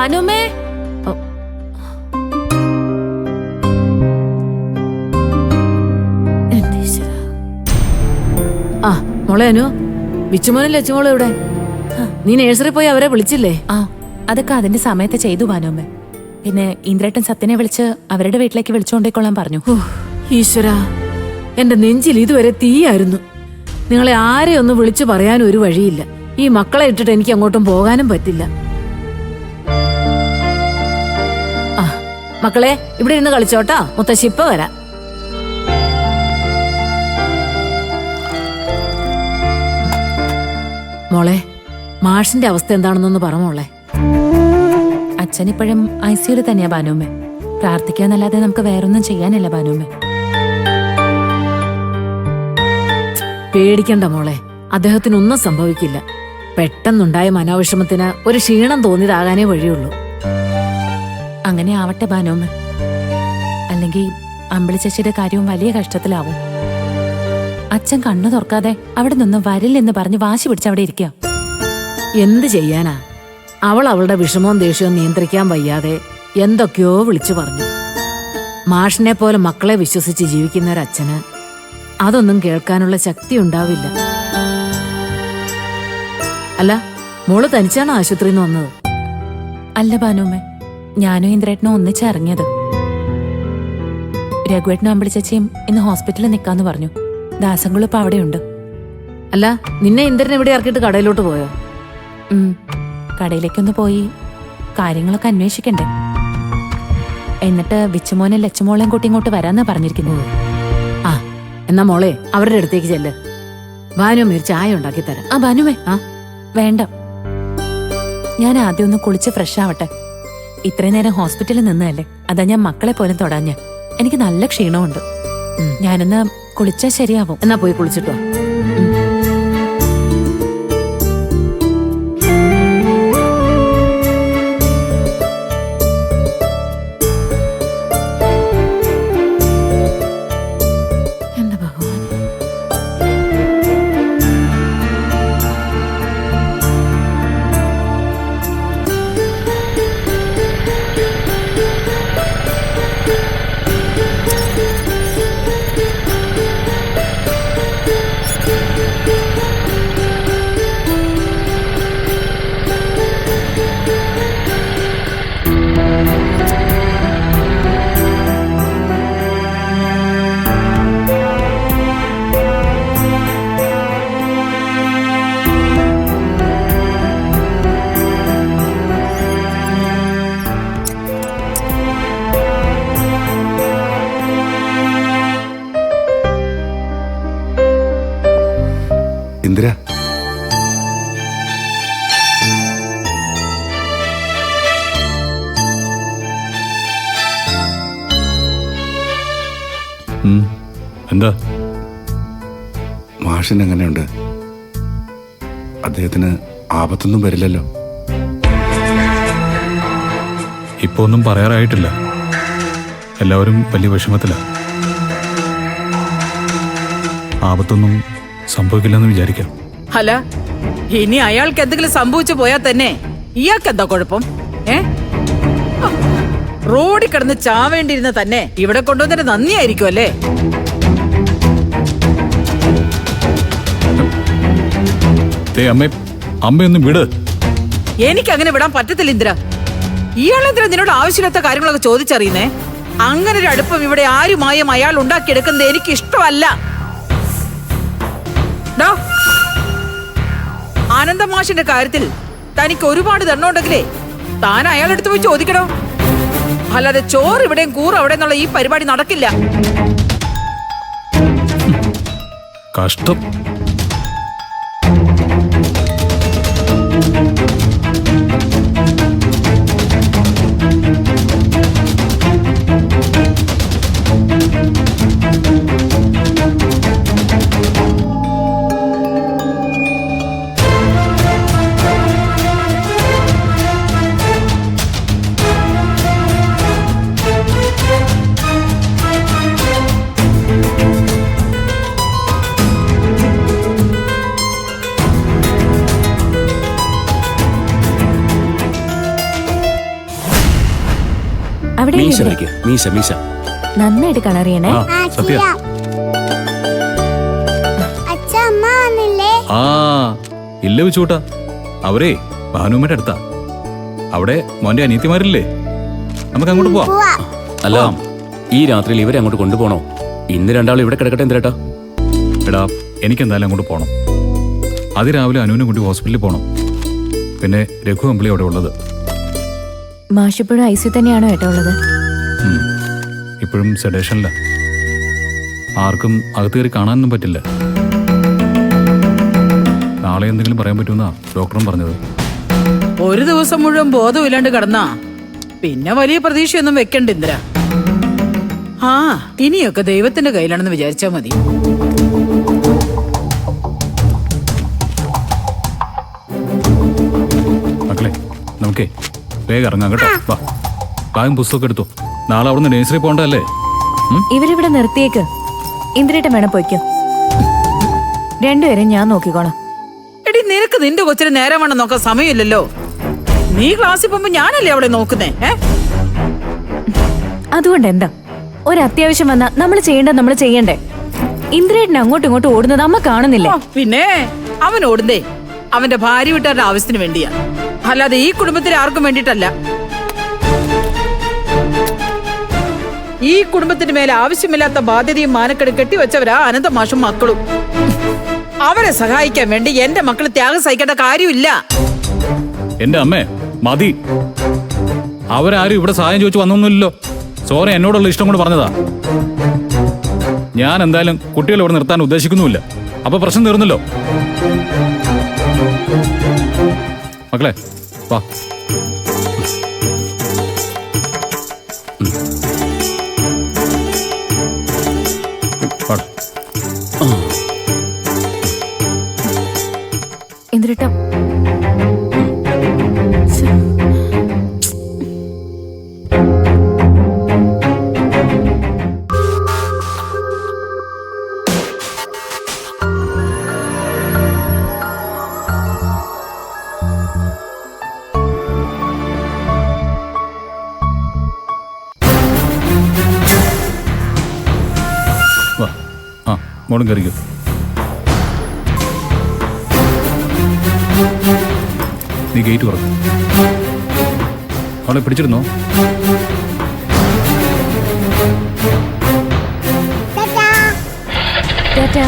ഭാനുമേ. ആ മോളെ അനു, വിച്ചുമോനും ലച്ചുമോളും എവിടെ? നീ നേഴ്സറി പോയി അവരെ വിളിച്ചില്ലേ? ആ അതൊക്കെ അതിന്റെ സമയത്ത് ചെയ്തു ഭാനുമേ. പിന്നെ ഇന്ദ്രേട്ടൻ സത്യനെ വിളിച്ച് അവരുടെ വീട്ടിലേക്ക് വിളിച്ചുകൊണ്ടേക്കൊള്ളാൻ പറഞ്ഞു. ഈശ്വര, എന്റെ നെഞ്ചിൽ ഇതുവരെ തീയായിരുന്നു. നിങ്ങളെ ആരെയും ഒന്ന് വിളിച്ചു പറയാനും ഒരു വഴിയില്ല. ഈ മക്കളെ ഇട്ടിട്ട് എനിക്ക് അങ്ങോട്ടും പോകാനും പറ്റില്ല. ആ മക്കളെ, ഇവിടെ ഇരുന്ന് കളിച്ചോട്ടാ, മുത്തശ്ശി ഇപ്പൊ വരാം. മോളെ, മാഷിന്റെ അവസ്ഥ എന്താണെന്നൊന്ന് പറ മോളെ. അച്ഛൻ ഇപ്പോഴും ICUയിൽ തന്നെയാ ഭാനുമേ. പ്രാർത്ഥിക്കാന്നല്ലാതെ നമുക്ക് വേറൊന്നും ചെയ്യാനില്ല ഭാനുമേ. പേടിക്കണ്ട മോളെ, അദ്ദേഹത്തിനൊന്നും സംഭവിക്കില്ല. പെട്ടെന്നുണ്ടായ മനോവിഷമത്തിന് ഒരു ക്ഷീണം തോന്നിയതാകാനേ വഴിയുള്ളൂ. അങ്ങനെ ആവട്ടെ ഭാനുമേ. അല്ലെങ്കിൽ അമ്പിളി ചേച്ചിയുടെ കാര്യവും വലിയ കഷ്ടത്തിലാവും. അച്ഛൻ കണ്ണു തുറക്കാതെ അവിടെ നിന്നും വരില്ലെന്ന് പറഞ്ഞ് വാശി പിടിച്ച് അവിടെ ഇരിക്കുക. എന്ത് ചെയ്യാനാ, അവൾ അവളുടെ വിഷമവും ദേഷ്യവും നിയന്ത്രിക്കാൻ വയ്യാതെ എന്തൊക്കെയോ വിളിച്ചു പറഞ്ഞു. മാഷിനെ പോലെ മക്കളെ വിശ്വസിച്ച് ജീവിക്കുന്ന ഒരച്ഛന് അതൊന്നും കേൾക്കാനുള്ള ശക്തി ഉണ്ടാവില്ല. അല്ല, മോള് തനിച്ചാണ് ആശുപത്രിയിൽ നിന്ന് വന്നത്? അല്ല ഭാനുമേ, ഞാനും ഇന്ദ്രേട്ടനും ഒന്നിച്ചിറങ്ങിയത്. രഘുവേട്ടനും അമ്പിളി ചേച്ചിയും ഇന്ന് ഹോസ്പിറ്റലിൽ നിൽക്കാന്ന് പറഞ്ഞു. ദാസങ്ങളും ഇപ്പൊ അവിടെയുണ്ട്. അല്ല, നിന്നെ ഇന്ദ്രൻ ഇവിടെ ഇറക്കിയിട്ട് കടയിലോട്ട് പോയോ? കടയിലേക്കൊന്ന് പോയി കാര്യങ്ങളൊക്കെ അന്വേഷിക്കണ്ടേ. എന്നിട്ട് വിച്ചുമോനെ ലച്ചുമോളെയും കൂട്ടി ഇങ്ങോട്ട് വരാന്നാ പറഞ്ഞിരിക്കുന്നത്. ആ എന്നാ മോളെ അവരുടെ അടുത്തേക്ക് ചെല്ല്. ഭാനുമേ ഒരു ചായ ഉണ്ടാക്കി തരാം. ആ ഭാനുമേ, വേണ്ട, ഞാൻ ആദ്യം ഒന്ന് കുളിച്ച് ഫ്രഷ് ആവട്ടെ. ഇത്രയും നേരം ഹോസ്പിറ്റലിൽ നിന്നല്ലേ, അതാ ഞാൻ മക്കളെ പോലും തൊടാഞ്ഞ. എനിക്ക് നല്ല ക്ഷീണമുണ്ട്. ഞാനെന്നാ കുളിച്ചാൽ ശരിയാവും. എന്നാ പോയി കുളിച്ചിട്ടോ. ഇന്ദിര, എന്താ? മാഷിന് എങ്ങനെയുണ്ട്? അദ്ദേഹത്തിന് ആപത്തൊന്നും വരില്ലല്ലോ? ഇപ്പൊ ഒന്നും പറയാറായിട്ടില്ല. എല്ലാവരും വലിയ വിഷമത്തില. ആപത്തൊന്നും സംഭവിക്കില്ലെന്ന് വിചാരിക്കാം. അല്ല, ഇനി അയാൾക്ക് എന്തെങ്കിലും സംഭവിച്ചു പോയാൽ തന്നെ ഇയാൾക്ക് എന്താ കുഴപ്പം? റോഡിൽ കിടന്ന് ചാവേണ്ടിയിരുന്ന തന്നെ ഇവിടെ കൊണ്ടുവന്നിട്ട് നന്ദിയായിരിക്കും അല്ലേ? അമ്മയൊന്നും വിട്. എനിക്ക് അങ്ങനെ വിടാൻ പറ്റത്തില്ല ഇന്ദ്ര. ഇയാളെന്തിനാ നിന്നോട് ആവശ്യമില്ലാത്ത കാര്യങ്ങളൊക്കെ ചോദിച്ചറിയുന്നേ? അങ്ങനെ ഒരു അടുപ്പം ഇവിടെ ആരുമായും അയാൾ ഉണ്ടാക്കിയെടുക്കുന്നത് എനിക്ക് ഇഷ്ടമല്ല. ആനന്ദമാഷിന്റെ കാര്യത്തിൽ തനിക്ക് ഒരുപാട് ദണ്ണമുണ്ടെങ്കിലേ താൻ അയാളെടുത്ത് പോയി ചോദിക്കണോ? അല്ലാതെ ചോറ് ഇവിടെയും കൂറ് അവിടെ എന്നുള്ള ഈ പരിപാടി നടക്കില്ല. കഷ്ടം. അവിടെ മീശ വയ്ക്ക്, മീശ മീശ. നന്നായിട്ട് കളർ ചെയ്യണേ. ആ സത്യ. അച്ഛമ്മ വന്നില്ലേ? ആ ഇല്ല വെച്ചുകൂട്ടാ, അവരേ ഭാനുമ്മയുടെ അടുത്താ. അവിടെ മോന്റെ അനിയത്തിമാരില്ലേ, നമുക്ക് അങ്ങോട്ട് പോവാം. അല്ല, ഈ രാത്രിയിൽ ഇവരെ അങ്ങോട്ട് കൊണ്ടുപോകണോ? ഇന്ന് രണ്ടാളും ഇവിടെ കിടക്കട്ടെ എന്തിനാ? എടാ, എനിക്കെന്തായാലും അങ്ങോട്ട് പോകണം. അതിരാവിലെ അനുവിനെ കൂട്ടി ഹോസ്പിറ്റലിൽ പോകണം. പിന്നെ രഘു അമ്പിളി അവിടെ ഉള്ളത്. മാഷിപ്പോഴും ഐസി തന്നെയാണോ ഏട്ടാ ഉള്ളത്? ഇപ്പോഴും സെഡേഷനില്ല. ആർക്കും അകത്ത് കയറി കാണാനൊന്നും പറ്റില്ല. നാളെ എന്തെങ്കിലും പറയാൻ പറ്റുമെന്നാ ഡോക്ടറും പറഞ്ഞത്. ഒരു ദിവസം മുഴുവൻ ബോധമില്ലാണ്ട് കിടന്നാ പിന്നെ വലിയ പ്രതീക്ഷയൊന്നും വെക്കണ്ട ഇന്ദിര. ആ ഇനിയൊക്കെ ദൈവത്തിന്റെ കയ്യിലാണെന്ന് വിചാരിച്ചാ മതി. മക്കളെ, നമുക്കേ വേഗം ഇറങ്ങാം കേട്ടോ. വാ, ബാഗും പുസ്തകമൊക്കെ എടുത്തോ. നാളെ അവിടുന്ന് നേഴ്സറി പോകണ്ടല്ലേ? ഇവരിവിടെ നിർത്തിയേക്ക്. ഇന്ദ്രേട്ടൻ വേണം പോയിക്കോ. രണ്ടുപേരും ഞാൻ നോക്കിക്കോളാം. എടി, നിനക്ക് നിന്റെ കൊച്ചിന് നേരം വേണം നോക്കാൻ സമയമില്ലല്ലോ. നീ ക്ലാസ്സിൽ പോകുമ്പോ ഞാനല്ലേ അവിടെ നോക്കുന്നേ? അതുകൊണ്ട് എന്താ, ഒരു അത്യാവശ്യം വന്നാ നമ്മൾ ചെയ്യേണ്ടത് നമ്മൾ ചെയ്യണ്ടേ? ഇന്ദ്രേട്ടൻ അങ്ങോട്ടും ഇങ്ങോട്ടും ഓടുന്നത് അമ്മ കാണുന്നില്ലേ? പിന്നെ അവൻ ഓടുന്നേ അവന്റെ ഭാര്യ വീട്ടുകാരുടെ ആവശ്യത്തിന് വേണ്ടിയാ, അല്ലാതെ ഈ കുടുംബത്തിന് ആർക്കും വേണ്ടിയിട്ടല്ല. ഈ കുടുംബത്തിന് മേലെ ആവശ്യമില്ലാത്ത ബാധ്യതയും മാനക്കെട് കെട്ടിവെച്ചവരാ അനന്ത മാഷും മക്കളും. അവരെ സഹായിക്കാൻ വേണ്ടി എന്റെ മക്കൾ ത്യാഗം സഹിക്കേണ്ട കാര്യമില്ല. എന്റെ അമ്മേ, മതി. അവരാരും ഇവിടെ സഹായം ചോദിച്ചു വന്നൊന്നുമില്ലല്ലോ. സോറി, എന്നോടുള്ള ഇഷ്ടം കൊണ്ട് പറഞ്ഞതാ. ഞാൻ എന്തായാലും കുട്ടികളെ ഇവിടെ നിർത്താൻ ഉദ്ദേശിക്കുന്നുമില്ല. അപ്പൊ പ്രശ്നം തീർന്നല്ലോ. മക്കളെ വാ. ഇന്ദ്രേട്ട, വാ. ആ, മോളും കയറിക്കോ. നീ ഗേറ്റ് തുറക്കും. അവളെ പിടിച്ചിരുന്നോ? ടാറ്റാ.